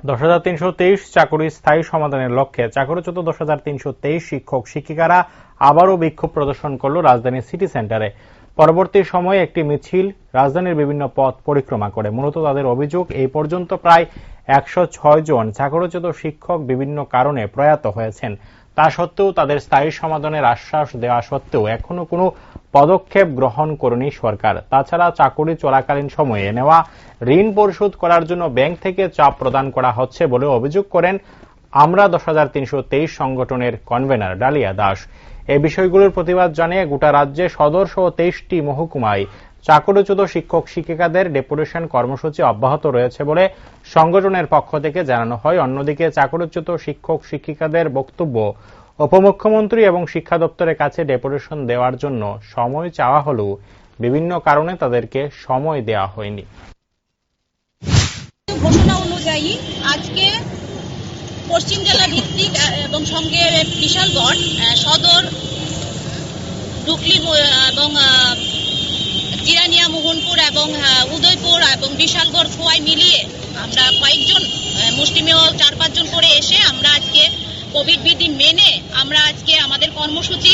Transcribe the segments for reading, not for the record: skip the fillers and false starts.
10,323 চাকরি স্থায়ী সমাধানের লক্ষ্যে চাকরিচ্যুত 10,323 শিক্ষক শিক্ষিকারা আবারও বিক্ষোভ প্রদর্শন করল রাজধানীর সিটি সেন্টারে। পরবর্তী সময়ে একটি মিছিল রাজধানীর বিভিন্ন পথ পরিক্রমা করে। মূলত তাদের অভিযোগ, এই পর্যন্ত প্রায় 106 জন চাকরিচ্যুত শিক্ষক বিভিন্ন কারণে প্রয়াত হয়েছেন। তা সত্ত্বেও তাদের স্থায়ী সমাধানের আশ্বাস দেওয়া সত্ত্বেও এখনো কোনো পদক্ষেপ গ্রহণ করেনি সরকার। তাছাড়া চাকরি চলাকালীন সময়ে নেওয়া ঋণ পরিশোধ করার জন্য ব্যাংক থেকে চাপ প্রদান করা হচ্ছে বলে অভিযোগ করেন আমরা 10,323 সংগঠনের কনভেনার ডালিয়া দাস। এই বিষয়গুলোর প্রতিবাদ জানিয়ে গোটা রাজ্যে সদর সহ 23টি মহকুমায় চাকরিচ্যুত শিক্ষক শিক্ষিকাদের ডেপুটেশন কর্মসূচি অব্যাহত রয়েছে বলে সংগঠনের পক্ষ থেকে জানানো হয়। অন্যদিকে চাকরিচ্যুত শিক্ষক শিক্ষিকাদের বক্তব্য, উপমুখ্যমন্ত্রী এবং শিক্ষা দপ্তরের কাছে ডেপুটেশন দেওয়ার জন্য সময় চাওয়া হলেও বিভিন্ন কারণে তাদেরকে সময় দেওয়া হয়নি। ঘোষণা অনুযায়ী আজকে পশ্চিম জেলা ভিত্তিক এবং সঙ্গে বিশালগড়, সদর, ডুকলি এবং জিরানিয়া, মোহনপুর এবং উদয়পুর এবং বিশালগড় খোয়াই মিলিয়ে আমরা কয়েকজন মুষ্টিমেয় 4-5 জন করে এসে আমরা আজকে কোভিড বিধি মেনে আমরা আজকে আমাদের কর্মসূচি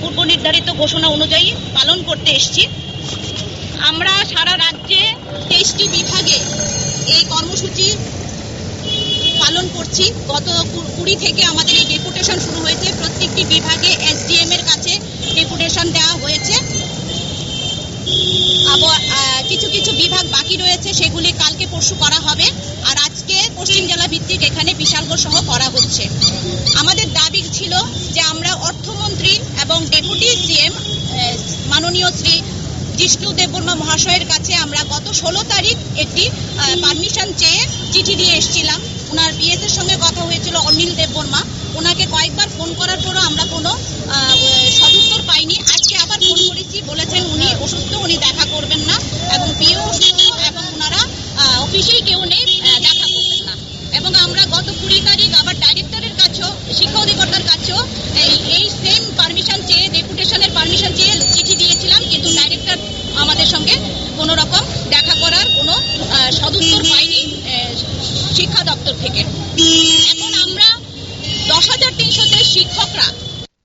পূর্ব নির্ধারিত ঘোষণা অনুযায়ী পালন করতে এসেছি। আমরা সারা রাজ্যে 23টি বিভাগে এই কর্মসূচি পালন করছি। গত 20 থেকে আমাদের এই ডেপুটেশন শুরু হয়েছে। প্রত্যেকটি বিভাগে এসডিএম এর কাছে ডেপুটেশন দেওয়া হয়েছে। আবার কিছু কিছু বিভাগ বাকি রয়েছে, সেগুলি কালকে পরশু করা হবে। আর আজকে পশ্চিম জেলা ভিত্তিক এখানে বিশালগড় সহ করা হচ্ছে। আমাদের দাবি ছিল যে আমরা অর্থমন্ত্রী এবং ডেপুটি সিএম মাননীয় শ্রী জিষ্ণু দেববর্মা মহাশয়ের কাছে আমরা গত 16 তারিখ একটি পারমিশন চেয়ে চিঠি দিয়ে এসেছিলাম। ওনার পিএস এর সঙ্গে কথা হয়েছিল অনিল দেববর্মা। ওনাকে কয়েকবার ফোন করার পরও আমরা কোনো সদুত্তর পাইনি। আজকে আবার ফোন করেছি, বলেছেন উনি অসুস্থ, উনি দেখা করবেন না এবং পিও অসুস্থ এবং ওনারা অফিসেই কেউ নেই, দেখা করবেন না। এবং আমরা গত 20 তারিখ আবার ডাইরেক্টরের কাছেও, শিক্ষা অধিকর্তার কাছেও এই সেম পারমিশন চেয়ে, ডেপুটেশনের পারমিশন চেয়ে চিঠি দিয়েছিলাম, কিন্তু ডাইরেক্টর আমাদের সঙ্গে কোনো রকম দেখা করার কোনো সদুত্তর পাইনি শিক্ষা দপ্তর থেকে। এখন আমরা 10,323 শিক্ষকরা